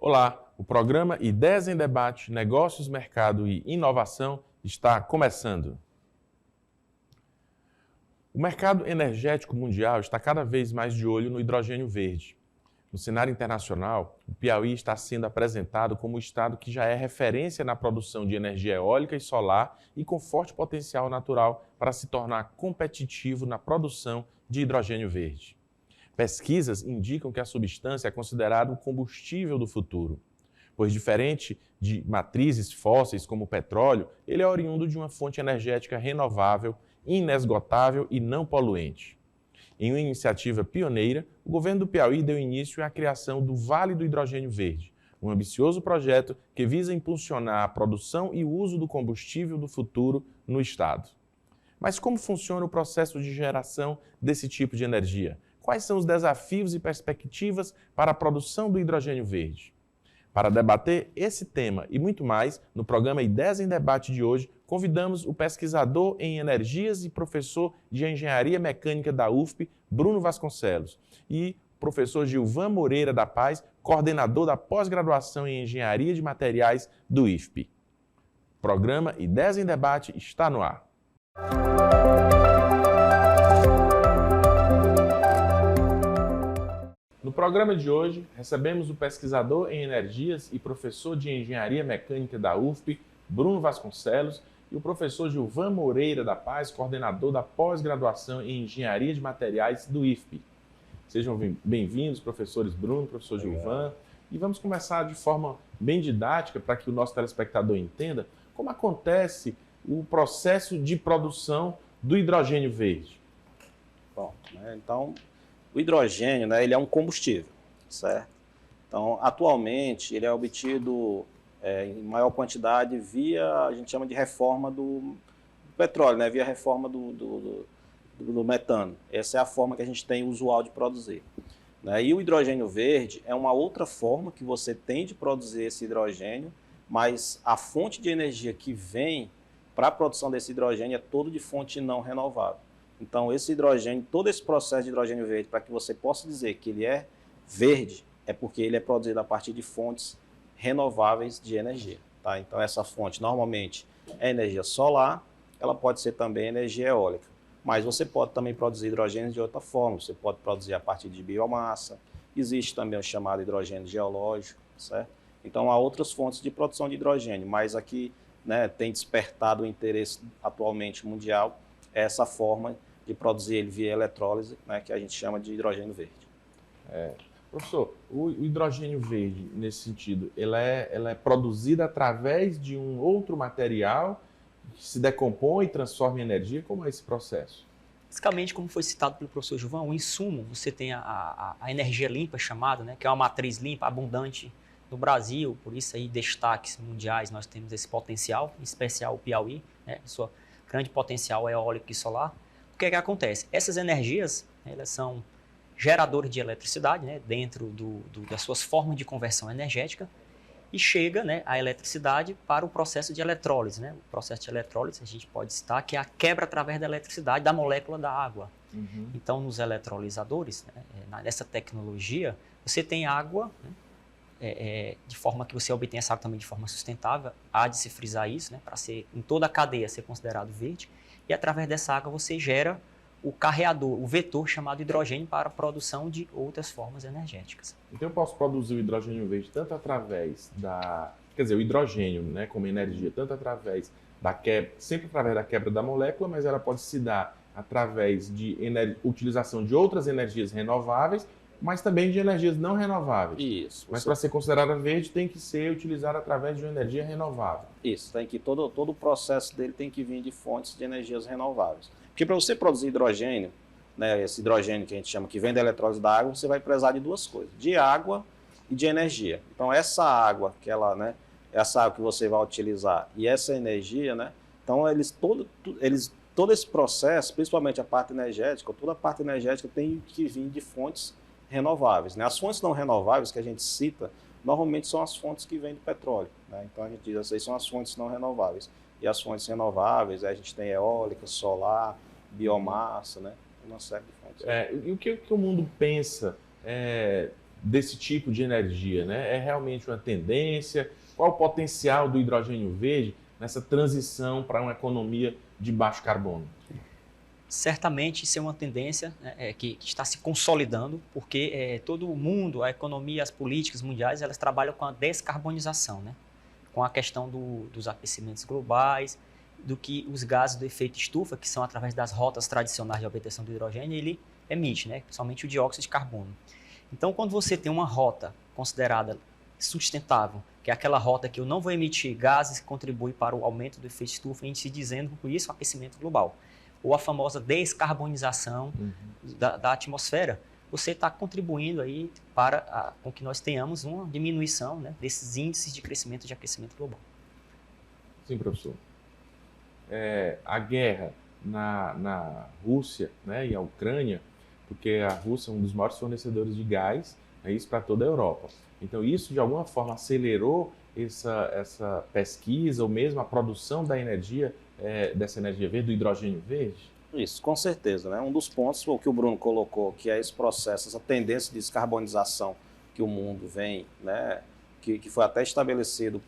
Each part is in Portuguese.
Olá, o programa Ideias em Debate, Negócios, Mercado e Inovação está começando. O mercado energético mundial está cada vez mais de olho no hidrogênio verde. No cenário internacional, o Piauí está sendo apresentado como o estado que já é referência na produção de energia eólica e solar e com forte potencial natural para se tornar competitivo na produção de hidrogênio verde. Pesquisas indicam que a substância é considerada o combustível do futuro, pois, diferente de matrizes fósseis como o petróleo, ele é oriundo de uma fonte energética renovável, inesgotável e não poluente. Em uma iniciativa pioneira, o governo do Piauí deu início à criação do Vale do Hidrogênio Verde, um ambicioso projeto que visa impulsionar a produção e o uso do combustível do futuro no estado. Mas como funciona o processo de geração desse tipo de energia? Quais são os desafios e perspectivas para a produção do hidrogênio verde? Para debater esse tema e muito mais, no programa Ideias em Debate de hoje, convidamos o pesquisador em energias e professor de engenharia mecânica da UFP, Bruno Vasconcelos, e o professor Gilvan Moreira da Paz, coordenador da pós-graduação em engenharia de materiais do IFP. O programa Ideias em Debate está no ar. No programa de hoje, recebemos o pesquisador em energias e professor de engenharia mecânica da UFP, Bruno Vasconcelos, e o professor Gilvan Moreira da Paz, coordenador da pós-graduação em engenharia de materiais do IFP. Sejam bem-vindos, professores Bruno, professor Gilvan, e vamos conversar de forma bem didática para que o nosso telespectador entenda como acontece o processo de produção do hidrogênio verde. Bom, então, o hidrogênio, ele é um combustível, certo? Então, atualmente, ele é obtido em maior quantidade via, a gente chama de reforma do petróleo, via reforma do metano. Essa é a forma que a gente tem usual de produzir. E o hidrogênio verde é uma outra forma que você tem de produzir esse hidrogênio, mas a fonte de energia que vem para a produção desse hidrogênio é todo de fonte não renovável. Então, esse hidrogênio, todo esse processo de hidrogênio verde, para que você possa dizer que ele é verde, é porque ele é produzido a partir de fontes renováveis de energia. Tá? Então, essa fonte normalmente é energia solar, ela pode ser também energia eólica, mas você pode também produzir hidrogênio de outra forma, você pode produzir a partir de biomassa, existe também o chamado hidrogênio geológico, certo? Então, há outras fontes de produção de hidrogênio, mas aqui tem despertado o interesse atualmente mundial essa forma de produzir ele via eletrólise, que a gente chama de hidrogênio verde. Professor, o hidrogênio verde, nesse sentido, ela é produzida através de um outro material que se decompõe e transforma em energia? Como é esse processo? Basicamente, como foi citado pelo professor Gilvan, o insumo, você tem a energia limpa chamada, que é uma matriz limpa, abundante no Brasil, por isso aí destaques mundiais, nós temos esse potencial, em especial o Piauí, sua grande potencial eólico e solar. O que é que acontece? Essas energias, elas são geradores de eletricidade, dentro das suas formas de conversão energética, e chega a eletricidade para o processo de eletrólise. O processo de eletrólise, a gente pode citar que é a quebra através da eletricidade da molécula da água. Uhum. Então, nos eletrolisadores, nessa tecnologia, você tem água, de forma que você obtenha essa água também de forma sustentável, há de se frisar isso, para ser em toda a cadeia ser considerado verde, e através dessa água você gera o carreador, o vetor chamado hidrogênio para a produção de outras formas energéticas. Então eu posso produzir o hidrogênio verde tanto através o hidrogênio, como energia, tanto através da quebra, sempre através da quebra da molécula, mas ela pode se dar através de utilização de outras energias renováveis, mas também de energias não renováveis. Isso. Mas para ser considerada verde tem que ser utilizada através de uma energia renovável. Isso, tem que todo o processo dele tem que vir de fontes de energias renováveis. Porque para você produzir hidrogênio, esse hidrogênio que a gente chama que vem da eletrólise da água, você vai precisar de duas coisas, de água e de energia. Então essa água essa água que você vai utilizar e essa energia, então todo esse processo, principalmente a parte energética, toda a parte energética tem que vir de fontes renováveis. As fontes não renováveis que a gente cita, normalmente são as fontes que vêm do petróleo. Então a gente diz, essas são as fontes não renováveis. E as fontes renováveis, a gente tem eólica, solar, biomassa, uma série de fontes. E o que o mundo pensa desse tipo de energia, né? É realmente uma tendência? Qual o potencial do hidrogênio verde nessa transição para uma economia de baixo carbono? Certamente isso é uma tendência, né, que está se consolidando, porque todo o mundo, a economia, as políticas mundiais, elas trabalham com a descarbonização, né? Com a questão dos aquecimentos globais, do que os gases do efeito estufa, que são através das rotas tradicionais de obtenção do hidrogênio, ele emite, né? Principalmente o dióxido de carbono. Então, quando você tem uma rota considerada sustentável, que é aquela rota que eu não vou emitir gases que contribuem para o aumento do efeito estufa, e se dizendo por isso o aquecimento global, ou a famosa descarbonização da atmosfera, você está contribuindo aí para com que nós tenhamos uma diminuição, né, desses índices de crescimento de aquecimento global. Sim, professor. A guerra na Rússia, né, e a Ucrânia, porque a Rússia é um dos maiores fornecedores de gás, é isso para toda a Europa. Então isso de alguma forma acelerou essa pesquisa ou mesmo a produção da energia, dessa energia verde, do hidrogênio verde? Isso, com certeza, né? Um dos pontos foi o que o Bruno colocou, que é esse processo, essa tendência de descarbonização que o mundo vem, né? Que foi até estabelecido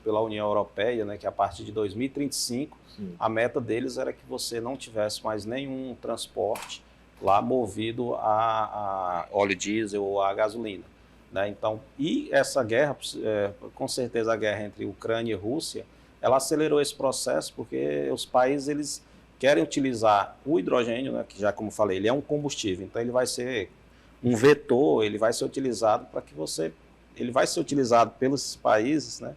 pela União Europeia, né? Que a partir de 2035, sim, a meta deles era que você não tivesse mais nenhum transporte lá movido a óleo diesel ou a gasolina, né? Então, e essa guerra, com certeza a guerra entre Ucrânia e Rússia, ela acelerou esse processo porque os países eles querem utilizar o hidrogênio, né, que já como falei, ele é um combustível, então ele vai ser um vetor, ele vai ser utilizado ele vai ser utilizado pelos países, né,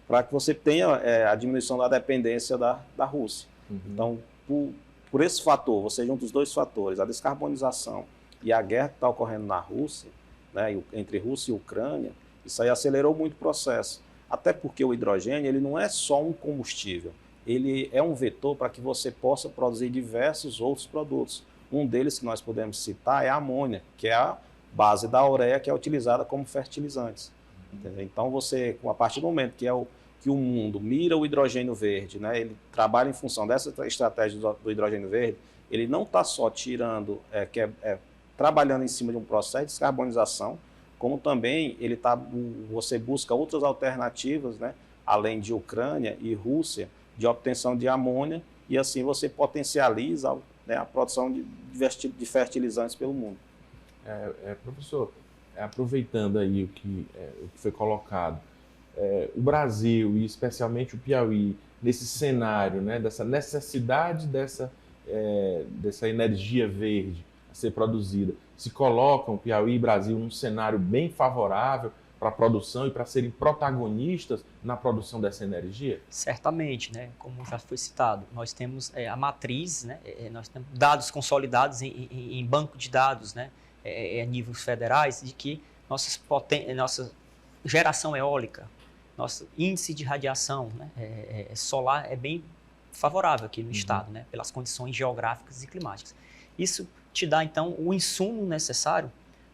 para que você tenha a diminuição da dependência da Rússia. Uhum. Então, por esse fator, você junta os dois fatores, a descarbonização e a guerra que está ocorrendo na Rússia, né, entre Rússia e Ucrânia, isso aí acelerou muito o processo. Até porque o hidrogênio ele não é só um combustível, ele é um vetor para que você possa produzir diversos outros produtos. Um deles que nós podemos citar é a amônia, que é a base da ureia, que é utilizada como fertilizantes. Entendeu? Então, a partir do momento que o mundo mira o hidrogênio verde, né, ele trabalha em função dessa estratégia do hidrogênio verde, ele não está só trabalhando em cima de um processo de descarbonização, como também você busca outras alternativas, né, além de Ucrânia e Rússia, de obtenção de amônia, e assim você potencializa, né, a produção de fertilizantes pelo mundo. Professor, aproveitando aí o que foi colocado, o Brasil e especialmente o Piauí, nesse cenário, né, dessa necessidade dessa energia verde a ser produzida, se colocam Piauí e Brasil num cenário bem favorável para a produção e para serem protagonistas na produção dessa energia? Certamente, né? Como já foi citado, nós temos a matriz, né? Nós temos dados consolidados em banco de dados, né? A níveis federais, de que nossa geração eólica, nosso índice de radiação, né? Solar é bem favorável aqui no estado, né? Pelas condições geográficas e climáticas. Isso te dá, então, o insumo necessário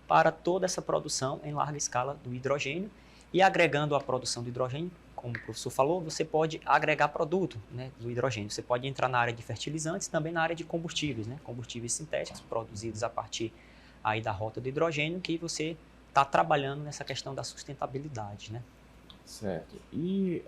para toda essa produção em larga escala do hidrogênio, e agregando a produção do hidrogênio, como o professor falou, você pode agregar produto, né, do hidrogênio. Você pode entrar na área de fertilizantes, também na área de combustíveis, né, combustíveis sintéticos produzidos a partir aí da rota do hidrogênio, que você está trabalhando nessa questão da sustentabilidade, né? Certo. E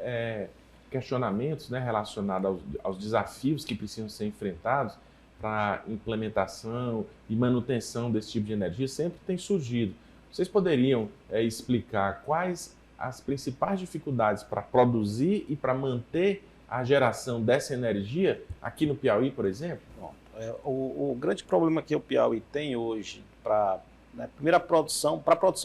questionamentos, né, relacionados aos desafios que precisam ser enfrentados para implementação e manutenção desse tipo de energia sempre tem surgido. Vocês poderiam explicar quais as principais dificuldades para produzir e para manter a geração dessa energia aqui no Piauí, por exemplo? Bom, o grande problema que o Piauí tem hoje para a produção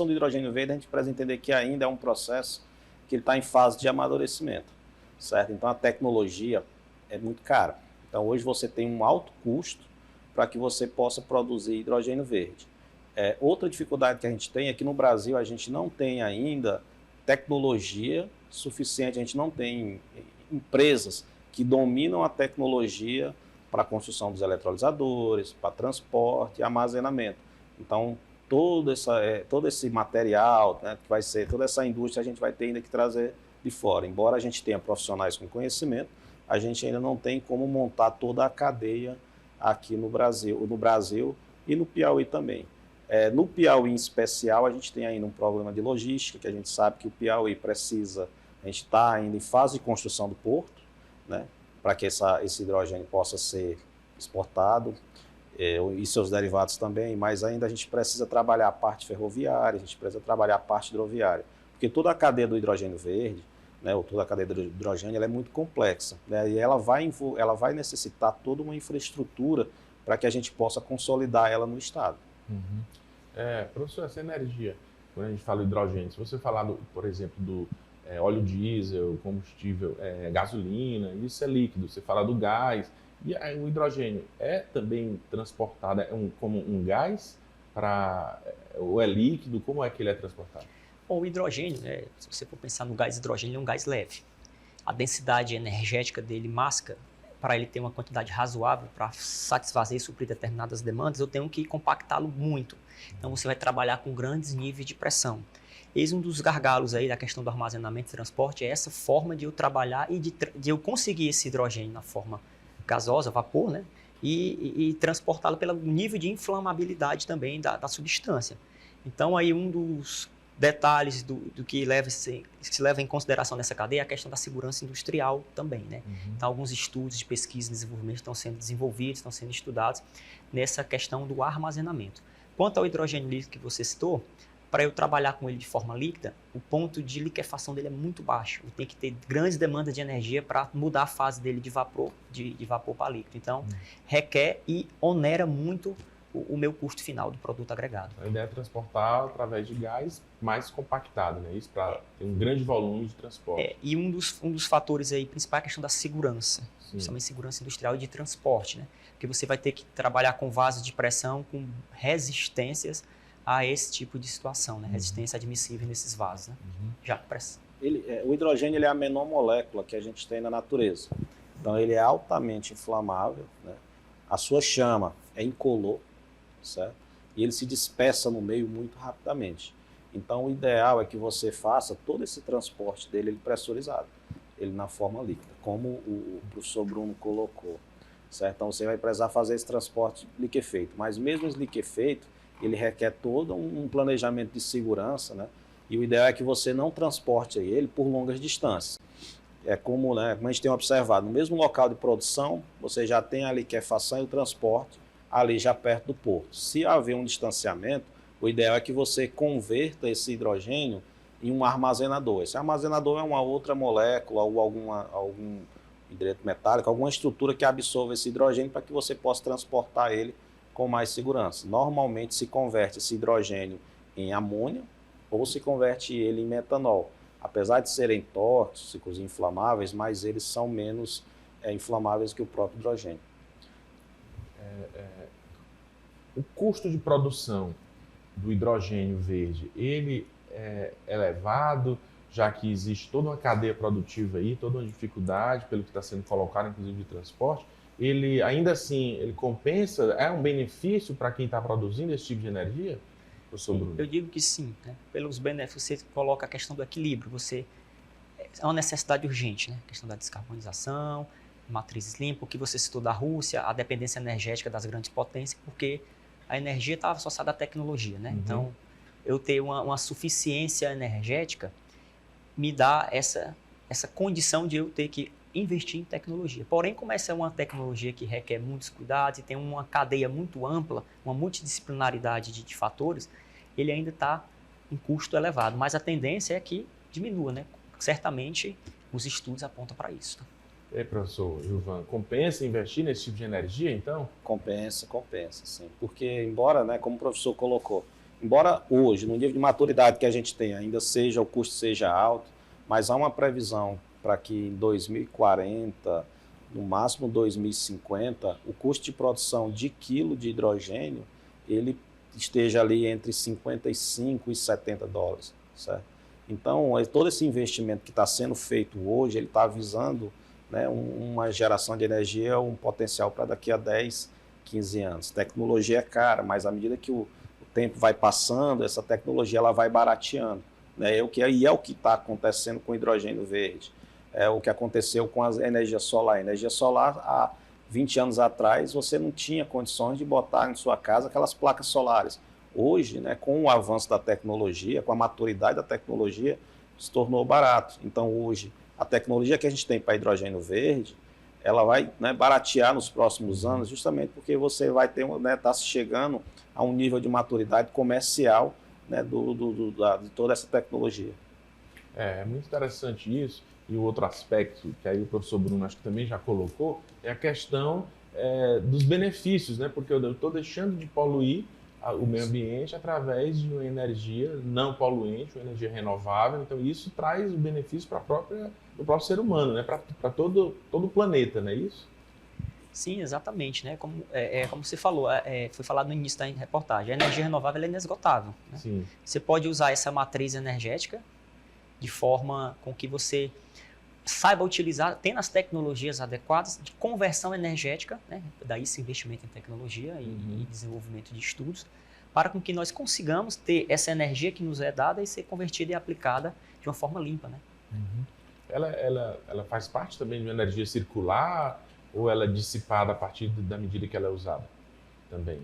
do hidrogênio verde, a gente precisa entender que ainda é um processo que ele está em fase de amadurecimento, certo? Então a tecnologia é muito cara. Então, hoje você tem um alto custo para que você possa produzir hidrogênio verde. Outra dificuldade que a gente tem é que no Brasil a gente não tem ainda tecnologia suficiente, a gente não tem empresas que dominam a tecnologia para a construção dos eletrolisadores, para transporte e armazenamento. Então, todo esse material, né, que vai ser, toda essa indústria a gente vai ter ainda que trazer de fora. Embora a gente tenha profissionais com conhecimento, a gente ainda não tem como montar toda a cadeia aqui no Brasil e no Piauí também. No Piauí em especial, a gente tem ainda um problema de logística, que a gente sabe que o Piauí precisa, a gente está ainda em fase de construção do porto, né, para que esse hidrogênio possa ser exportado, e seus derivados também, mas ainda a gente precisa trabalhar a parte ferroviária, a gente precisa trabalhar a parte hidroviária, porque toda a cadeia do hidrogênio verde, né, ou toda a cadeia do hidrogênio, ela é muito complexa, né, e ela vai necessitar toda uma infraestrutura para que a gente possa consolidar ela no estado. Uhum. Professor, essa energia, quando a gente fala hidrogênio, se você falar, por exemplo, do óleo diesel, combustível, gasolina, isso é líquido. Você fala do gás, e o hidrogênio é também transportado como um gás, ou é líquido? Como é que ele é transportado? Bom, o hidrogênio, né, se você for pensar no gás hidrogênio, ele é um gás leve. A densidade energética dele, máxima, para ele ter uma quantidade razoável para satisfazer e suprir determinadas demandas, eu tenho que compactá-lo muito. Então você vai trabalhar com grandes níveis de pressão. Eis um dos gargalos aí da questão do armazenamento e transporte, é essa forma de eu trabalhar e de eu conseguir esse hidrogênio na forma gasosa, vapor, né? E transportá-lo pelo nível de inflamabilidade também da substância. Então aí um dos detalhes do que se leva em consideração nessa cadeia é a questão da segurança industrial também, né? Uhum. Então, alguns estudos de pesquisa e desenvolvimento estão sendo desenvolvidos, estão sendo estudados nessa questão do armazenamento. Quanto ao hidrogênio líquido que você citou, para eu trabalhar com ele de forma líquida, o ponto de liquefação dele é muito baixo. Eu tenho que ter grandes demandas de energia para mudar a fase dele de vapor para líquido. Então, requer e onera muito o meu custo final do produto agregado. A ideia é transportar através de gás mais compactado, né? Isso para ter um grande volume de transporte. E um dos fatores aí principais é a questão da segurança, principalmente segurança industrial e de transporte, né? Porque você vai ter que trabalhar com vasos de pressão com resistências a esse tipo de situação, né? Resistência admissível nesses vasos, né? Já com pressão. O hidrogênio ele é a menor molécula que a gente tem na natureza. Então ele é altamente inflamável, né? A sua chama é incolor, certo? E ele se dispersa no meio muito rapidamente. Então o ideal é que você faça todo esse transporte dele pressurizado, ele na forma líquida, como o professor Bruno colocou, certo? Então você vai precisar fazer esse transporte liquefeito, mas mesmo esse liquefeito, ele requer todo um planejamento de segurança, né? E o ideal é que você não transporte ele por longas distâncias. É como, né, como a gente tem observado, no mesmo local de produção, você já tem a liquefação e o transporte ali já perto do porto. Se haver um distanciamento, o ideal é que você converta esse hidrogênio em um armazenador. Esse armazenador é uma outra molécula ou algum hidreto metálico, alguma estrutura que absorva esse hidrogênio para que você possa transportar ele com mais segurança. Normalmente se converte esse hidrogênio em amônia ou se converte ele em metanol. Apesar de serem tóxicos e inflamáveis, mas eles são menos inflamáveis que o próprio hidrogênio. O custo de produção do hidrogênio verde, ele é elevado, já que existe toda uma cadeia produtiva aí, toda uma dificuldade pelo que está sendo colocado, inclusive de transporte. Ele, ainda assim, ele compensa? É um benefício para quem está produzindo esse tipo de energia? Eu digo que sim, né? Pelos benefícios, você coloca a questão do equilíbrio. É uma necessidade urgente, né? A questão da descarbonização, matrizes limpas, o que você citou da Rússia, a dependência energética das grandes potências, porque a energia estava associada à tecnologia, né? Então, eu ter uma suficiência energética me dá essa condição de eu ter que investir em tecnologia. Porém, como essa é uma tecnologia que requer muitos cuidados e tem uma cadeia muito ampla, uma multidisciplinaridade de fatores, ele ainda está em custo elevado. Mas a tendência é que diminua, né? Certamente, os estudos apontam para isso. E aí, professor Gilvan, compensa investir nesse tipo de energia, então? Compensa, sim. Porque, embora, né, como o professor colocou, embora hoje, no nível de maturidade que a gente tem, ainda o custo seja alto, mas há uma previsão para que em 2040, no máximo 2050, o custo de produção de quilo de hidrogênio, ele esteja ali entre 55 e 70 dólares, certo? Então, todo esse investimento que está sendo feito hoje, ele está visando, né, uma geração de energia, um potencial para daqui a 10, 15 anos. Tecnologia é cara, mas à medida que o tempo vai passando, essa tecnologia ela vai barateando, né? É o que está acontecendo com o hidrogênio verde. É o que aconteceu com a energia solar. A energia solar, há 20 anos atrás, você não tinha condições de botar em sua casa aquelas placas solares. Hoje, né, com o avanço da tecnologia, com a maturidade da tecnologia, se tornou barato. Então, hoje, a tecnologia que a gente tem para hidrogênio verde, ela vai, né, baratear nos próximos anos, justamente porque você vai ter, né, tá chegando a um nível de maturidade comercial, né, de toda essa tecnologia. É muito interessante isso. E o outro aspecto que aí o professor Bruno acho que também já colocou é a questão dos benefícios, né? Porque eu estou deixando de poluir o meio ambiente através de uma energia não poluente, uma energia renovável. Então isso traz o benefício para o próprio ser humano, né? Para todo o planeta, não é isso? Sim, exatamente, né? Como você falou, foi falado no início da reportagem, a energia renovável é inesgotável, né? Sim. Você pode usar essa matriz energética de forma com que você saiba utilizar, tendo as tecnologias adequadas de conversão energética, né? Daí esse investimento em tecnologia e desenvolvimento de estudos, para com que nós consigamos ter essa energia que nos é dada e ser convertida e aplicada de uma forma limpa, né? Uhum. Ela faz parte também de uma energia circular ou ela é dissipada a partir da medida que ela é usada também?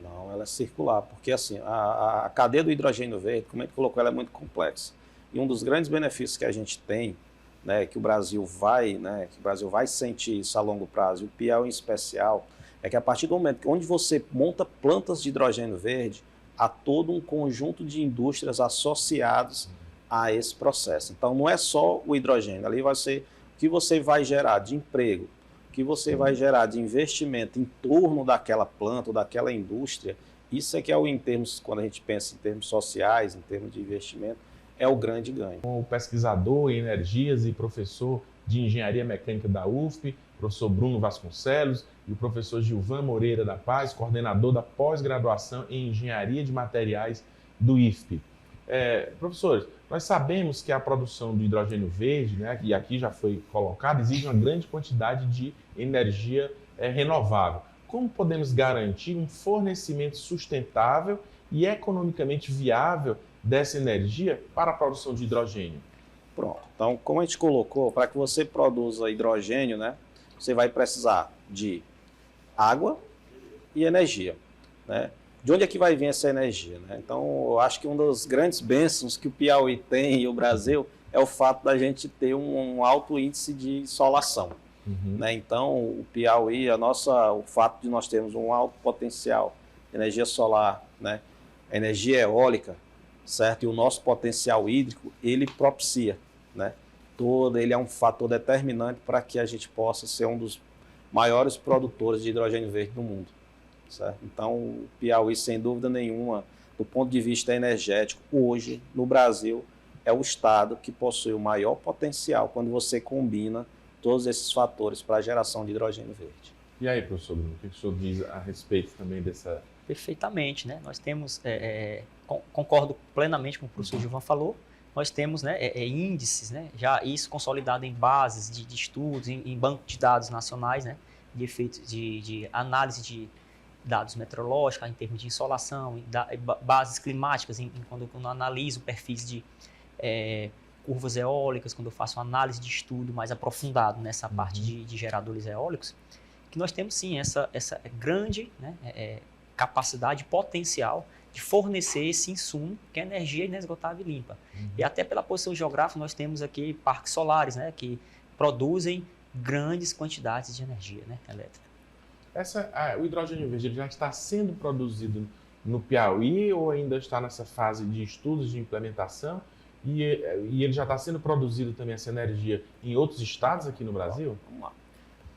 Não, ela é circular, porque assim, a cadeia do hidrogênio verde, como a gente colocou, ela é muito complexa. E um dos grandes benefícios que a gente tem, né, que o Brasil vai sentir isso a longo prazo, e o Piauí em especial, é que a partir do momento onde você monta plantas de hidrogênio verde, há todo um conjunto de indústrias associadas a esse processo. Então não é só o hidrogênio, ali vai ser o que você vai gerar de emprego, o que você vai gerar de investimento em torno daquela planta ou daquela indústria. Isso é que é em termos, quando a gente pensa em termos sociais, em termos de investimento, é o grande ganho. O pesquisador em energias e professor de engenharia mecânica da UFP, professor Bruno Vasconcelos, e o professor Gilvan Moreira da Paz, coordenador da pós-graduação em engenharia de materiais do IFP. Professores, nós sabemos que a produção do hidrogênio verde, né, e aqui já foi colocado, exige uma grande quantidade de energia renovável. Como podemos garantir um fornecimento sustentável e economicamente viável dessa energia para a produção de hidrogênio? Pronto. Então, como a gente colocou, para que você produza hidrogênio, né, você vai precisar de água e energia, né? De onde é que vai vir essa energia, né? Então, eu acho que uma das grandes bênçãos que o Piauí tem e o Brasil é o fato da gente ter um alto índice de insolação. Né? Então, o Piauí, o fato de nós termos um alto potencial de energia solar, né, energia eólica, certo? E o nosso potencial hídrico, ele propicia, né? Ele é um fator determinante para que a gente possa ser um dos maiores produtores de hidrogênio verde do mundo, certo? Então, o Piauí, sem dúvida nenhuma, do ponto de vista energético, hoje, no Brasil, é o estado que possui o maior potencial quando você combina todos esses fatores para a geração de hidrogênio verde. E aí, professor Bruno, o que o senhor diz a respeito também dessa... Perfeitamente, né? Nós temos, concordo plenamente com o professor Gilvan falou, nós temos, né, índices, né, já isso consolidado em bases de estudos, em banco de dados nacionais, né, de efeitos de análise de dados meteorológicos, em termos de insolação, bases climáticas, quando eu analiso perfis de curvas eólicas, quando eu faço uma análise de estudo mais aprofundado nessa parte de geradores eólicos, que nós temos sim essa grande, né, capacidade potencial de fornecer esse insumo, que é energia inesgotável e limpa. E até pela posição geográfica, nós temos aqui parques solares, né, que produzem grandes quantidades de energia, né, elétrica. O hidrogênio verde já está sendo produzido no Piauí ou ainda está nessa fase de estudos de implementação? E ele já está sendo produzido também, essa energia, em outros estados aqui no Brasil? Vamos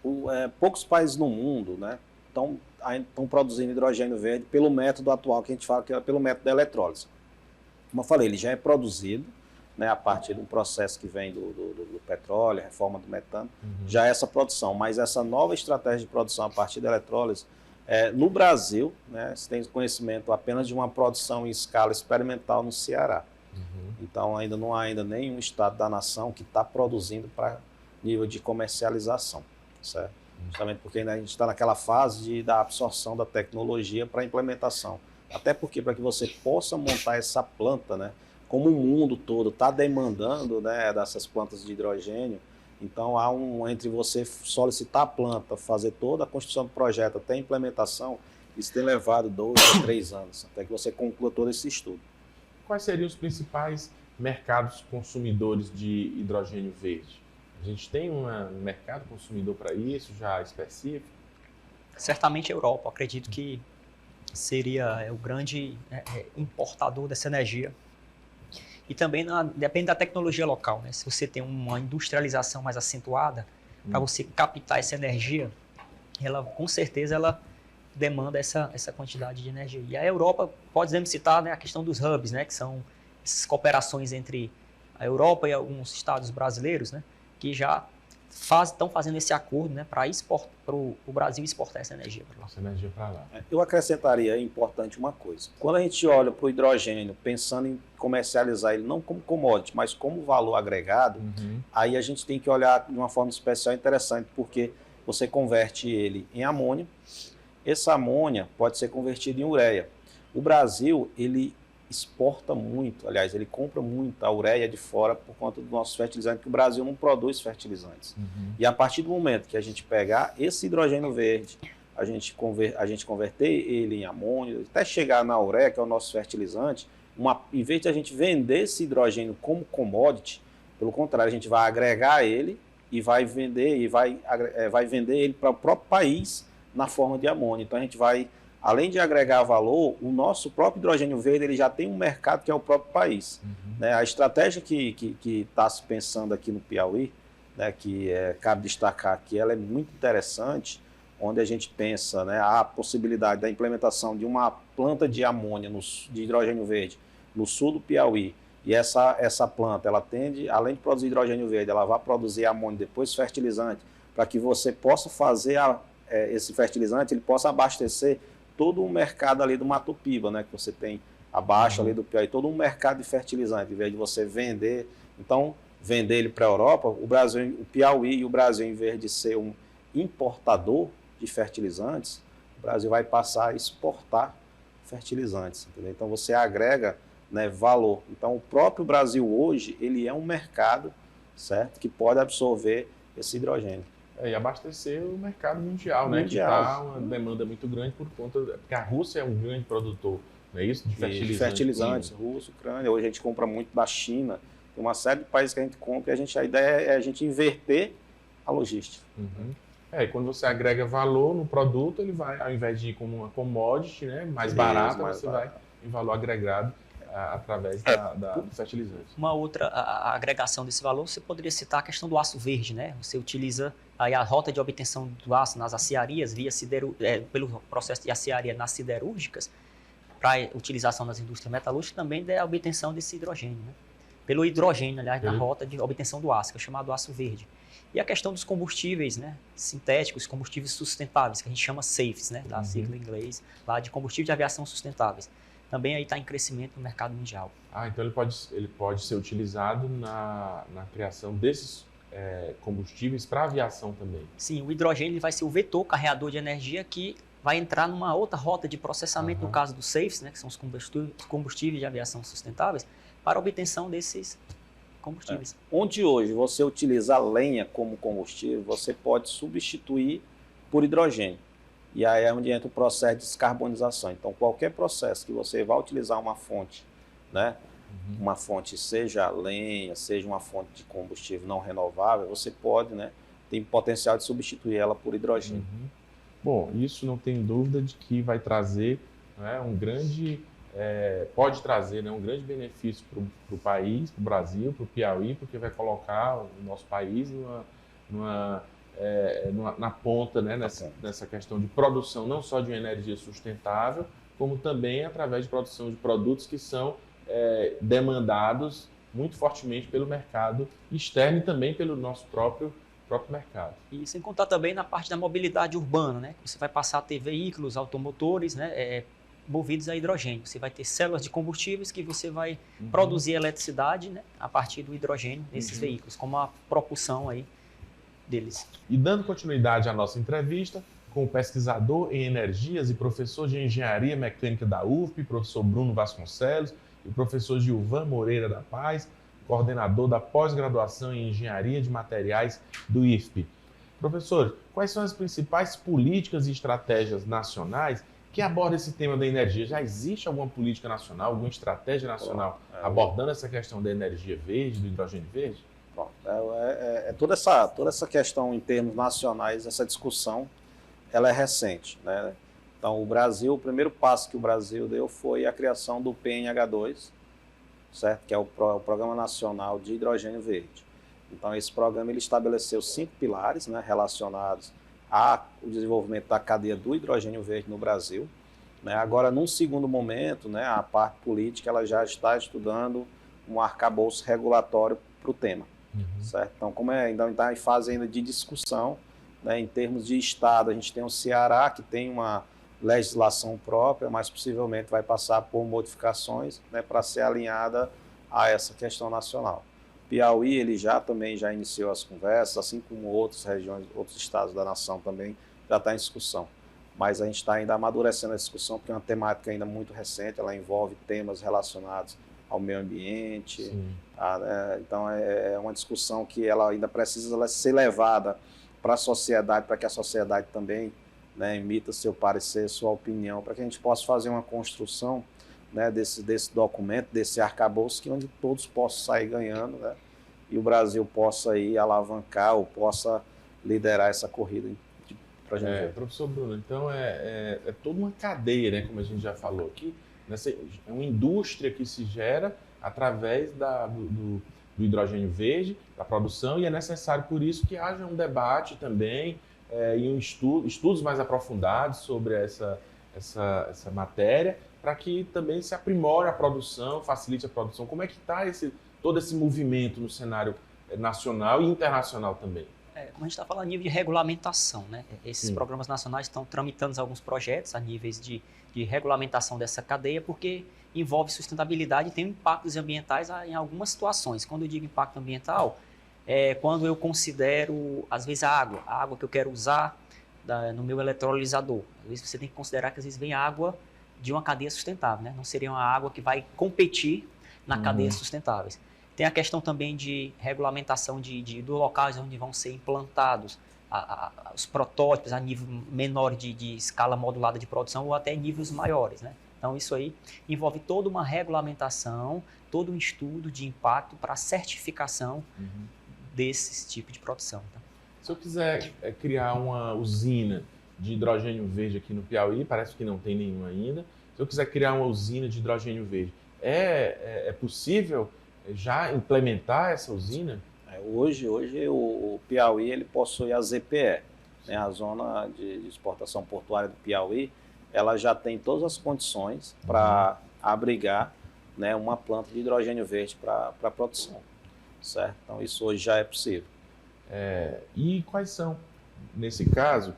lá. Poucos países no mundo, né, estão produzindo hidrogênio verde pelo método atual que a gente fala, que é pelo método da eletrólise. Como eu falei, ele já é produzido, né, a partir de um processo que vem do petróleo, reforma do metano, já é essa produção. Mas essa nova estratégia de produção a partir da eletrólise, no Brasil, né, você tem conhecimento apenas de uma produção em escala experimental no Ceará. Então não há ainda nenhum estado da nação que está produzindo para nível de comercialização, certo? Justamente porque ainda a gente está naquela fase da absorção da tecnologia para a implementação. Até porque para que você possa montar essa planta, né, como o mundo todo está demandando, né, dessas plantas de hidrogênio, então entre você solicitar a planta, fazer toda a construção do projeto até a implementação, Isso tem levado 2 a 3 anos, até que você conclua todo esse estudo. Quais seriam os principais mercados consumidores de hidrogênio verde? A gente tem um mercado consumidor para isso, já específico? Certamente a Europa, acredito que seria o grande importador dessa energia. E também depende da tecnologia local, né? Se você tem uma industrialização mais acentuada, para você captar essa energia, ela com certeza ela demanda essa quantidade de energia. E a Europa, podemos citar, né, a questão dos hubs, né, que são essas cooperações entre a Europa e alguns estados brasileiros, né, que já estão fazendo esse acordo, né, para o Brasil exportar essa energia para lá. Essa energia para lá. Eu acrescentaria, é importante uma coisa. Quando a gente olha para o hidrogênio, pensando em comercializar ele não como commodity, mas como valor agregado, aí a gente tem que olhar de uma forma especial interessante, porque você converte ele em amônia. Essa amônia pode ser convertida em ureia. O Brasil, ele exporta muito, aliás, ele compra muito a ureia de fora por conta do nosso fertilizante, que o Brasil não produz fertilizantes. E a partir do momento que a gente pegar esse hidrogênio verde, a gente converter ele em amônia, até chegar na ureia, que é o nosso fertilizante, em vez de a gente vender esse hidrogênio como commodity, pelo contrário, a gente vai agregar ele e vai vender ele para o próprio país na forma de amônia. Então a gente vai, além de agregar valor, o nosso próprio hidrogênio verde ele já tem um mercado que é o próprio país. Né? A estratégia que está se pensando aqui no Piauí, né, cabe destacar que ela é muito interessante, onde a gente pensa, né, a possibilidade da implementação de uma planta de amônia, de hidrogênio verde, no sul do Piauí. E essa planta, ela tende, além de produzir hidrogênio verde, ela vai produzir amônia, depois fertilizante, para que você possa fazer esse fertilizante, ele possa abastecer todo o mercado ali do Mato Piba, né, que você tem abaixo ali do Piauí, todo um mercado de fertilizante, em vez de você vender, então, vender ele para a Europa, o Piauí e o Brasil, em vez de ser um importador de fertilizantes, o Brasil vai passar a exportar fertilizantes, entendeu? Então você agrega, né, valor. Então o próprio Brasil hoje, ele é um mercado, certo, que pode absorver esse hidrogênio. E abastecer o mercado mundial, né? Que está uma demanda muito grande porque a Rússia é um grande produtor, não é isso? De fertilizantes, Rússia, Ucrânia. Hoje a gente compra muito da China. Tem uma série de países que a gente compra e a ideia é a gente inverter a logística. E quando você agrega valor no produto, ele vai, ao invés de ir como uma commodity, né, mais barata, você vai em valor agregado através do fertilizante. Uma outra agregação desse valor, você poderia citar a questão do aço verde, né? Você utiliza aí a rota de obtenção do aço nas aciarias, pelo processo de aciaria nas siderúrgicas, para utilização nas indústrias metalúrgicas, também da obtenção desse hidrogênio, né? Pelo hidrogênio, aliás, na rota de obtenção do aço, que é chamado aço verde. E a questão dos combustíveis, né, sintéticos, combustíveis sustentáveis, que a gente chama SAFEs, né, da sigla em inglês, lá de combustível de aviação sustentáveis. Também aí está em crescimento no mercado mundial. Então ele pode ser utilizado na criação desses combustíveis para aviação também. Sim, o hidrogênio ele vai ser o vetor carreador de energia que vai entrar numa outra rota de processamento, no caso dos SAFEs, né, que são os combustíveis de aviação sustentáveis, para a obtenção desses combustíveis. Onde hoje você utiliza a lenha como combustível, você pode substituir por hidrogênio. E aí é onde entra o processo de descarbonização. Então, qualquer processo que você vai utilizar uma fonte, né, uma fonte, seja lenha, seja uma fonte de combustível não renovável, você pode, né, tem potencial de substituir ela por hidrogênio. Bom, isso não tem dúvida de que vai trazer, né, pode trazer, né, um grande benefício para o país, para o Brasil, para o Piauí, porque vai colocar o nosso país na ponta, né, nessa questão de produção não só de uma energia sustentável, como também através de produção de produtos que são demandados muito fortemente pelo mercado externo e também pelo nosso próprio mercado. E sem contar também na parte da mobilidade urbana, né? Você vai passar a ter veículos automotores, né, movidos a hidrogênio. Você vai ter células de combustíveis que você vai produzir eletricidade, né, a partir do hidrogênio nesses veículos, como a propulsão aí deles. E dando continuidade à nossa entrevista com o pesquisador em energias e professor de engenharia mecânica da UFP, professor Bruno Vasconcelos, e o professor Gilvan Moreira da Paz, coordenador da pós-graduação em engenharia de materiais do IFP. Professor, quais são as principais políticas e estratégias nacionais que aborda esse tema da energia. Já existe alguma política nacional, alguma estratégia nacional abordando essa questão da energia verde, do hidrogênio verde? Pronto. Toda essa questão em termos nacionais, essa discussão, ela é recente, né? Então, o primeiro passo que o Brasil deu foi a criação do PNH2, certo? Que é o Programa Nacional de Hidrogênio Verde. Então, esse programa ele estabeleceu 5 pilares, né, relacionados ao desenvolvimento da cadeia do hidrogênio verde no Brasil. Né? Agora, num segundo momento, né, a parte política ela já está estudando um arcabouço regulatório para o tema. Certo? Então, como ainda está em fase ainda de discussão, né, em termos de Estado, a gente tem o Ceará, que tem uma legislação própria, mas possivelmente vai passar por modificações, né, para ser alinhada a essa questão nacional. Piauí, ele também já iniciou as conversas, assim como outras regiões, outros estados da nação também já está em discussão. Mas a gente está ainda amadurecendo a discussão, porque é uma temática ainda muito recente, ela envolve temas relacionados ao meio ambiente. Então, é uma discussão que ela ainda precisa ser levada para a sociedade, para que a sociedade também, né, emita seu parecer, sua opinião, para que a gente possa fazer uma construção, né, desse documento, desse arcabouço, onde todos possam sair ganhando, né, e o Brasil possa aí alavancar ou possa liderar essa corrida para a gente ver. Professor Bruno, então é toda uma cadeia, né, como a gente já falou aqui, é uma indústria que se gera através do hidrogênio verde, da produção, e é necessário, por isso, que haja um debate também e estudos mais aprofundados sobre essa matéria, para que também se aprimore a produção, facilite a produção. Como é que está todo esse movimento no cenário nacional e internacional também? Como a gente está falando a nível de regulamentação, né? Esses programas nacionais estão tramitando alguns projetos a níveis de regulamentação dessa cadeia, porque envolve sustentabilidade e tem impactos ambientais em algumas situações. Quando eu digo impacto ambiental, quando eu considero, às vezes, a água que eu quero usar no meu eletrolisador. Às vezes você tem que considerar que às vezes vem água de uma cadeia sustentável, né? Não seria uma água que vai competir na cadeia sustentáveis. Tem a questão também de regulamentação dos locais onde vão ser implantados os protótipos a nível menor de escala modulada de produção ou até níveis maiores, né? Então, isso aí envolve toda uma regulamentação, todo um estudo de impacto para a certificação desse tipo de produção. Tá? Se eu quiser criar uma usina de hidrogênio verde aqui no Piauí, parece que não tem nenhuma ainda. Se eu quiser criar uma usina de hidrogênio verde, é possível já implementar essa usina? Hoje o Piauí ele possui a ZPE, né, a Zona de Exportação Portuária do Piauí, ela já tem todas as condições para abrigar, né, uma planta de hidrogênio verde para a produção, certo? Então isso hoje já é possível. E quais são, nesse caso,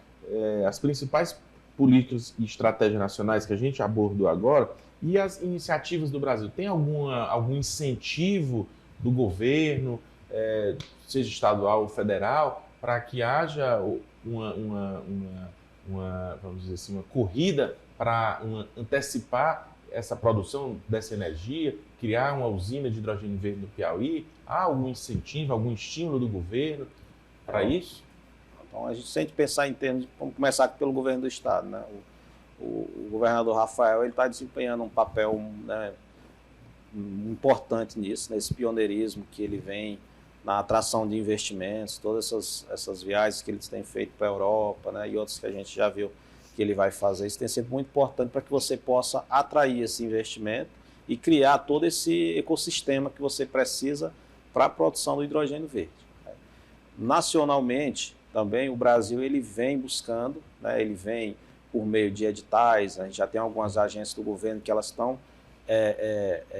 as principais políticas e estratégias nacionais que a gente abordou agora e as iniciativas do Brasil? Tem algum incentivo do governo, seja estadual ou federal, para que haja vamos dizer assim, uma corrida para antecipar essa produção dessa energia, criar uma usina de hidrogênio verde no Piauí? Há algum incentivo, algum estímulo do governo para isso? Então, a gente pensar em termos, vamos começar pelo governo do estado, né? O governador Rafael está desempenhando um papel, né, importante nisso, nesse pioneirismo que ele vem na atração de investimentos, todas essas viagens que eles têm feito para a Europa, né, e outras que a gente já viu que ele vai fazer. Isso tem sido muito importante para que você possa atrair esse investimento e criar todo esse ecossistema que você precisa para a produção do hidrogênio verde. Nacionalmente, também o Brasil ele vem buscando, né, ele vem por meio de editais, a gente já tem algumas agências do governo que elas estão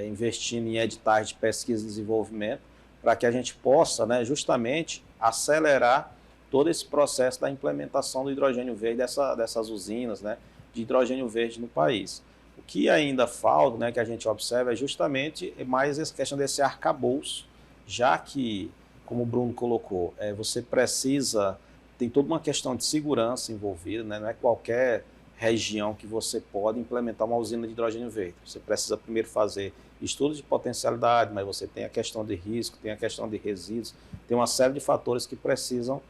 investindo em editais de pesquisa e desenvolvimento para que a gente possa, né, justamente acelerar todo esse processo da implementação do hidrogênio verde, dessas usinas, né, de hidrogênio verde no país. O que ainda falta, né, que a gente observa é justamente mais essa questão desse arcabouço, já que, como o Bruno colocou, você precisa, tem toda uma questão de segurança envolvida, né, não é qualquer região que você pode implementar uma usina de hidrogênio verde. Você precisa primeiro fazer estudos de potencialidade, mas você tem a questão de risco, tem a questão de resíduos, tem uma série de fatores que precisam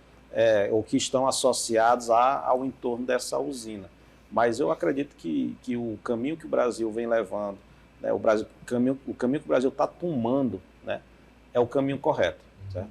ou que estão associados ao entorno dessa usina. Mas eu acredito que o caminho que o Brasil vem levando, né, o caminho que o Brasil está tomando, né, é o caminho correto. Certo?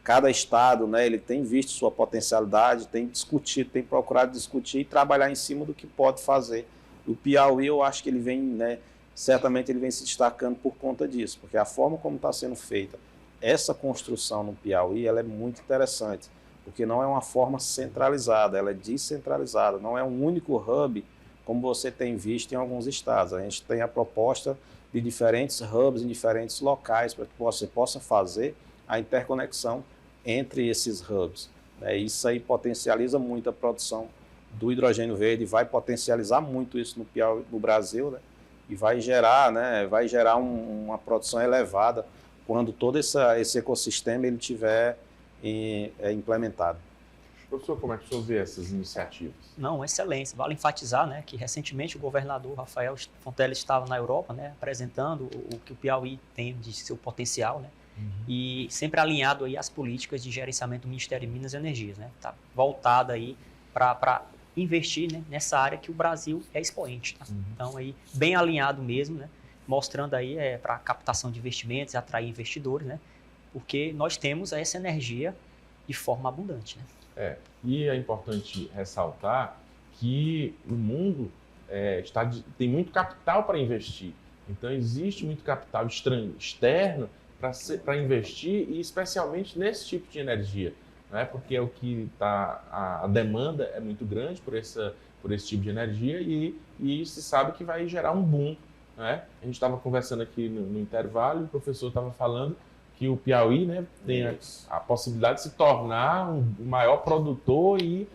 Cada estado, né, ele tem visto sua potencialidade, tem discutido, tem procurado discutir e trabalhar em cima do que pode fazer. O Piauí, eu acho que ele vem, né, certamente ele vem se destacando por conta disso, porque a forma como está sendo feita essa construção no Piauí, ela é muito interessante, porque não é uma forma centralizada, ela é descentralizada, não é um único hub, como você tem visto em alguns estados. A gente tem a proposta de diferentes hubs em diferentes locais para que você possa fazer a interconexão entre esses hubs. Isso aí potencializa muito a produção do hidrogênio verde, vai potencializar muito isso no Piauí, no Brasil, né? E vai gerar, né, uma produção elevada quando todo esse ecossistema ele tiver implementado. Professor, como é que o senhor vê essas iniciativas? Não, excelência. Vale enfatizar, né, que recentemente o governador Rafael Fontella estava na Europa, né, apresentando o que o Piauí tem de seu potencial, né, e sempre alinhado aí às políticas de gerenciamento do Ministério de Minas e Energia, né, tá voltado aí para investir, né, nessa área que o Brasil é expoente, tá? Então aí bem alinhado mesmo, né, mostrando aí para captação de investimentos, atrair investidores, né, porque nós temos essa energia de forma abundante, né. E é importante ressaltar que o mundo tem muito capital para investir. Então, existe muito capital externo para investir, e especialmente nesse tipo de energia, né? Porque é o que a demanda é muito grande por esse tipo de energia, e se sabe que vai gerar um boom, né? A gente estava conversando aqui no intervalo, e o professor estava falando que o Piauí, né, tem a possibilidade de se tornar o maior produtor e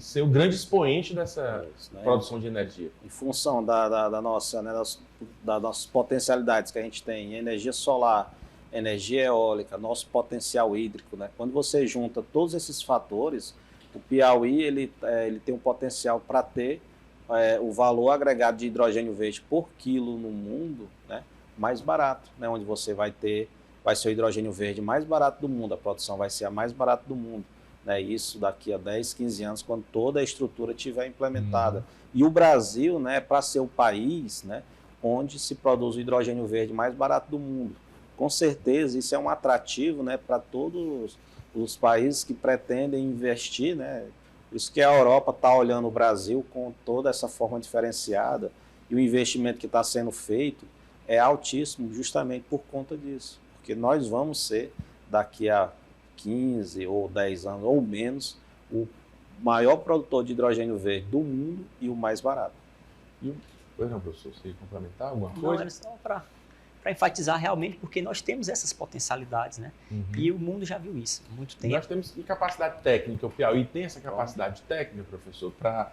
ser o grande expoente dessa produção de energia. Em função das nossas potencialidades que a gente tem, energia solar, energia eólica, nosso potencial hídrico, né? Quando você junta todos esses fatores, o Piauí ele tem um potencial para ter o valor agregado de hidrogênio verde por quilo no mundo, né, mais barato, né, onde você vai ser o hidrogênio verde mais barato do mundo, a produção vai ser a mais barata do mundo, né, isso daqui a 10, 15 anos, quando toda a estrutura estiver implementada. E o Brasil, né, para ser o país, né, onde se produz o hidrogênio verde mais barato do mundo. Com certeza isso é um atrativo, né, para todos os países que pretendem investir, né. Por isso que a Europa está olhando o Brasil com toda essa forma diferenciada, e o investimento que está sendo feito é altíssimo justamente por conta disso. Porque nós vamos ser, daqui a 15 ou 10 anos ou menos, o maior produtor de hidrogênio verde do mundo e o mais barato. Pois não, professor, você ia complementar alguma coisa? Não, era só para enfatizar realmente, porque nós temos essas potencialidades, né? E o mundo já viu isso há muito tempo. Nós temos capacidade técnica, o Piauí tem essa capacidade técnica, professor, para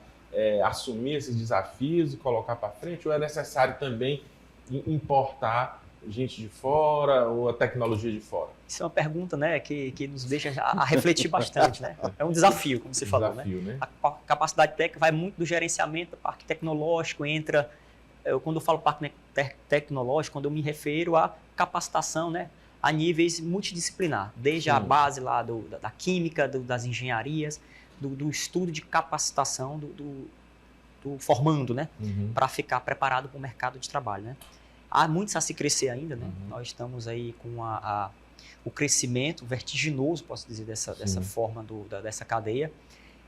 assumir esses desafios e colocar para frente, ou é necessário também importar gente de fora ou a tecnologia de fora? Isso é uma pergunta, né, que nos deixa a refletir bastante, né? É um desafio, como você falou, né? A capacidade técnica vai muito do gerenciamento, do parque tecnológico, quando eu falo parque tecnológico, quando eu me refiro à capacitação, né, a níveis multidisciplinar, desde a base lá da química, das engenharias, do estudo de capacitação do formando, né, para ficar preparado para o mercado de trabalho, né? Há muito a se crescer ainda, né? Nós estamos aí com o crescimento vertiginoso, posso dizer, dessa forma dessa cadeia,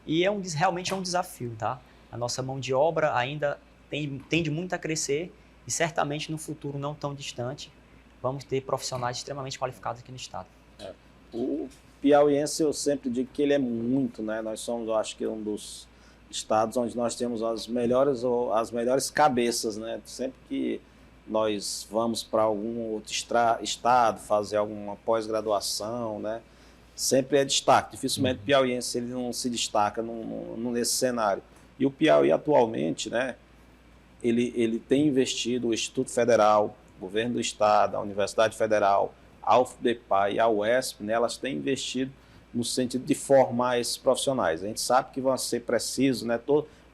e realmente é um desafio, tá? A nossa mão de obra ainda tende muito a crescer, e certamente no futuro não tão distante vamos ter profissionais extremamente qualificados aqui no estado. O piauiense, eu sempre digo que ele é muito, né? Nós somos, eu acho que um dos estados onde nós temos as melhores cabeças, né? Sempre que nós vamos para algum outro estado fazer alguma pós-graduação, né, sempre é destaque. Dificilmente o piauiense ele não se destaca nesse cenário. E o Piauí atualmente, né, ele tem investido, o Instituto Federal, o Governo do Estado, a Universidade Federal, a UFBPA e a UESP, né, elas têm investido no sentido de formar esses profissionais. A gente sabe que vão ser precisos, né,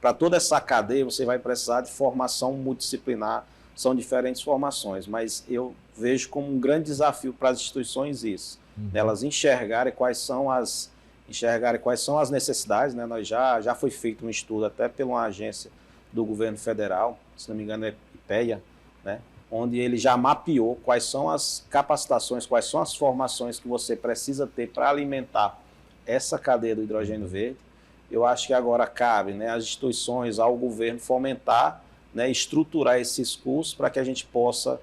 para toda essa cadeia você vai precisar de formação multidisciplinar, são diferentes formações, mas eu vejo como um grande desafio para as instituições isso, elas enxergarem quais são as enxergarem quais são as necessidades, né? Nós já foi feito um estudo até por uma agência do governo federal, se não me engano é IPEA, né? Onde ele já mapeou quais são as capacitações, quais são as formações que você precisa ter para alimentar essa cadeia do hidrogênio verde. Eu acho que agora cabe, né, às instituições, ao governo fomentar, né, estruturar esses cursos para que a gente possa,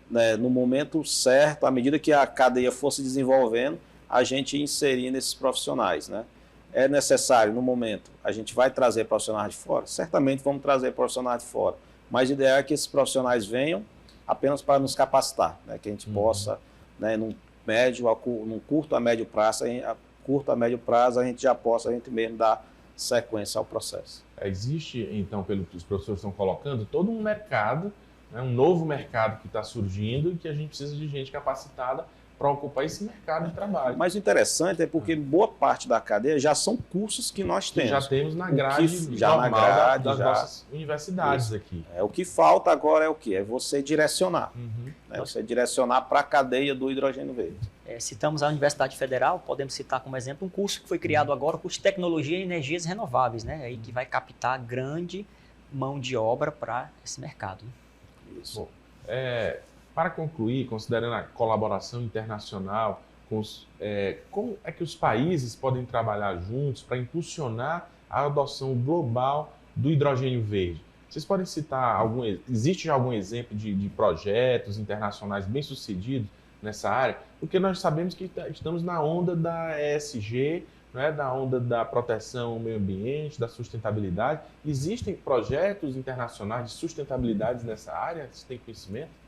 né, no momento certo, à medida que a cadeia for se desenvolvendo, a gente inserir nesses profissionais, né? É necessário, no momento, a gente vai trazer profissionais de fora? Certamente vamos trazer profissionais de fora, mas o ideal é que esses profissionais venham apenas para nos capacitar, né? Que a gente possa, né, num curto a médio prazo, a gente já possa, a gente mesmo dar sequência ao processo. Existe, então, pelo que os professores estão colocando, todo um mercado, né, um novo mercado que está surgindo e que a gente precisa de gente capacitada para ocupar esse mercado de trabalho. Mas o interessante é porque boa parte da cadeia já são cursos que nós temos. Já temos na grade normal das nossas universidades. Isso. Aqui. O que falta agora é o quê? É você direcionar. Né? Você direcionar para a cadeia do hidrogênio verde. Citamos a Universidade Federal, podemos citar como exemplo um curso que foi criado agora, o curso de Tecnologia e Energias Renováveis, né? Aí que vai captar grande mão de obra para esse mercado. Isso. Bom, para concluir, considerando a colaboração internacional, como é que os países podem trabalhar juntos para impulsionar a adoção global do hidrogênio verde? Vocês podem citar existe já algum exemplo de projetos internacionais bem-sucedidos nessa área? Porque nós sabemos que estamos na onda da ESG, né, da onda da proteção ao meio ambiente, da sustentabilidade. Existem projetos internacionais de sustentabilidade nessa área? Você tem conhecimento?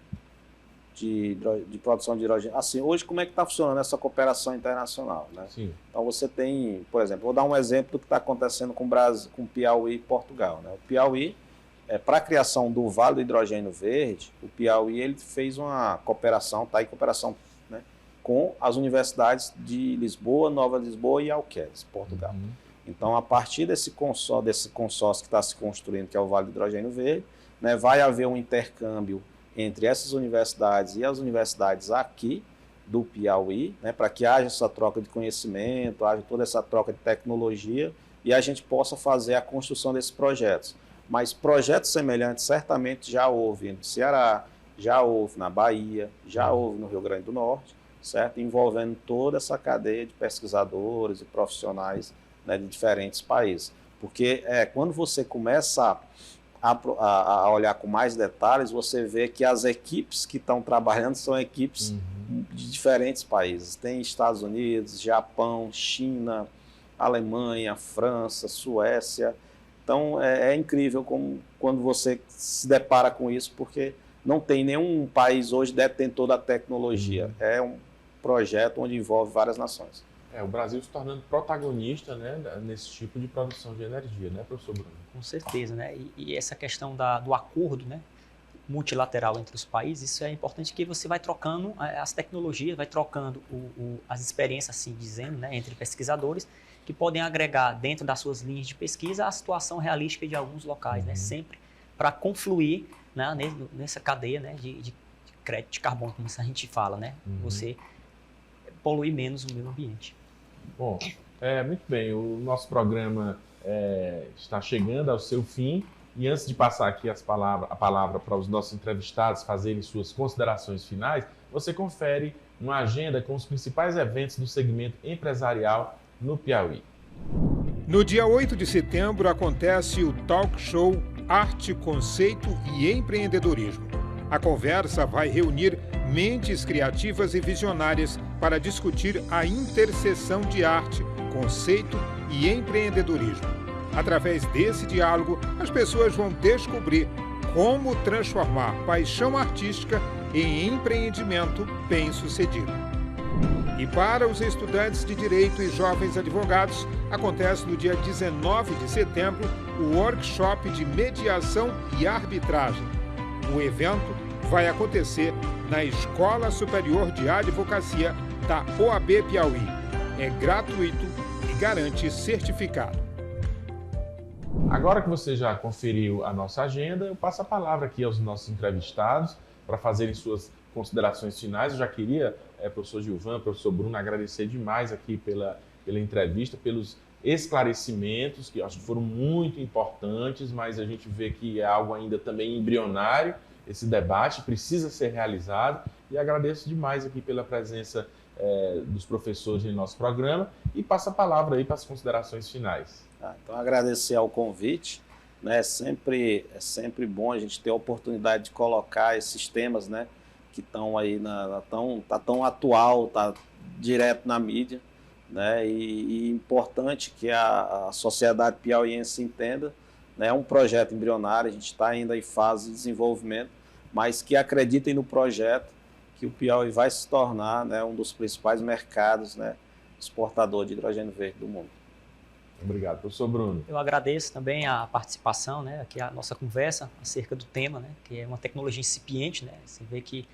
De produção de hidrogênio. Assim, hoje como é que está funcionando essa cooperação internacional, né? Sim. Então você tem, por exemplo, vou dar um exemplo do que está acontecendo com o Brasil, com Piauí e Portugal, né? O Piauí, para a criação do Vale do Hidrogênio Verde, o Piauí ele fez uma cooperação, está em cooperação, né, com as universidades de Lisboa, Nova Lisboa e Alqueires, Portugal. Então, a partir desse consórcio que está se construindo, que é o Vale do Hidrogênio Verde, né, vai haver um intercâmbio entre essas universidades e as universidades aqui do Piauí, né, para que haja essa troca de conhecimento, haja toda essa troca de tecnologia e a gente possa fazer a construção desses projetos. Mas projetos semelhantes certamente já houve no Ceará, já houve na Bahia, já houve no Rio Grande do Norte, certo? Envolvendo toda essa cadeia de pesquisadores e profissionais, né, de diferentes países. Porque quando você começa a olhar com mais detalhes, você vê que as equipes que estão trabalhando são equipes de diferentes países. Tem Estados Unidos, Japão, China, Alemanha, França, Suécia. Então, é incrível quando você se depara com isso, porque não tem nenhum país hoje detentor da tecnologia. É um projeto onde envolve várias nações. O Brasil se tornando protagonista, né, nesse tipo de produção de energia, né, professor Bruno? Com certeza, né? E essa questão do acordo, né, multilateral entre os países, isso é importante, que você vai trocando as tecnologias, vai trocando as experiências, assim dizendo, né, entre pesquisadores, que podem agregar dentro das suas linhas de pesquisa a situação realística de alguns locais, né, sempre para confluir, né, nessa cadeia, né, de crédito de carbono, como a gente fala, né? Você poluir menos o meio ambiente. Bom, muito bem, o nosso programa está chegando ao seu fim e antes de passar aqui a palavra para os nossos entrevistados fazerem suas considerações finais, você confere uma agenda com os principais eventos do segmento empresarial no Piauí. No dia 8 de setembro acontece o Talk Show Arte, Conceito e Empreendedorismo. A conversa vai reunir mentes criativas e visionárias para discutir a interseção de arte, conceito e empreendedorismo. Através desse diálogo, as pessoas vão descobrir como transformar paixão artística em empreendimento bem-sucedido. E para os estudantes de Direito e jovens advogados, acontece no dia 19 de setembro o workshop de mediação e arbitragem. O evento vai acontecer na Escola Superior de Advocacia da OAB Piauí. É gratuito e garante certificado. Agora que você já conferiu a nossa agenda, eu passo a palavra aqui aos nossos entrevistados para fazerem suas considerações finais. Eu já queria, professor Gilvan, professor Bruno, agradecer demais aqui pela pela entrevista, pelos esclarecimentos, que eu acho que foram muito importantes, mas a gente vê que é algo ainda também embrionário, esse debate precisa ser realizado, e agradeço demais aqui pela presença dos professores em nosso programa, e passo a palavra aí para as considerações finais. Então, agradecer ao convite, né? É sempre bom a gente ter a oportunidade de colocar esses temas, né, que estão aí, tá tão atual, tá direto na mídia, né, e importante que a sociedade piauiense entenda, né, é um projeto embrionário, a gente está ainda em fase de desenvolvimento, mas que acreditem no projeto, que o Piauí vai se tornar, né, um dos principais mercados, né, exportador de hidrogênio verde do mundo. Obrigado. Professor Bruno. Eu agradeço também a participação, né, aqui a nossa conversa acerca do tema, né, que é uma tecnologia incipiente, né, você vê que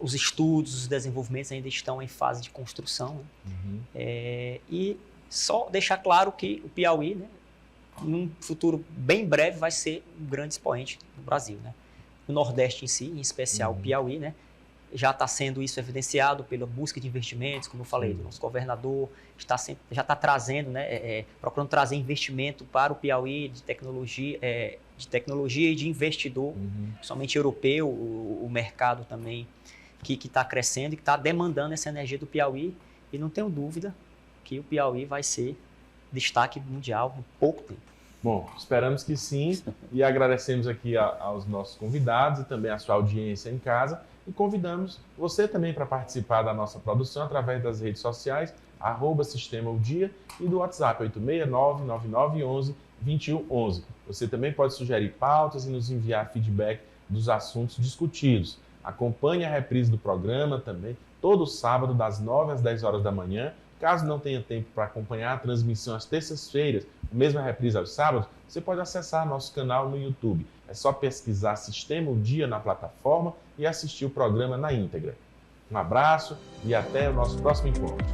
os estudos, os desenvolvimentos ainda estão em fase de construção, né? Uhum. E só deixar claro que o Piauí, né, num futuro bem breve, vai ser um grande expoente no Brasil, né? O Nordeste em si, em especial o Piauí, né, já está sendo isso evidenciado pela busca de investimentos, como eu falei, do nosso governador, já está trazendo, né, procurando trazer investimento para o Piauí de tecnologia e de investidor, principalmente europeu, o mercado também que está crescendo e que está demandando essa energia do Piauí, e não tenho dúvida que o Piauí vai ser destaque mundial em pouco tempo. Bom, esperamos que sim, e agradecemos aqui aos nossos convidados e também à sua audiência em casa, e convidamos você também para participar da nossa produção através das redes sociais, @Sistema o Dia, e do WhatsApp 869-9911-2111. Você também pode sugerir pautas e nos enviar feedback dos assuntos discutidos. Acompanhe a reprise do programa também, todo sábado, das 9 às 10 horas da manhã. Caso não tenha tempo para acompanhar a transmissão às terças-feiras, mesmo a reprise aos sábados, você pode acessar nosso canal no YouTube. É só pesquisar Sistema o Dia na plataforma e assistir o programa na íntegra. Um abraço e até o nosso próximo encontro.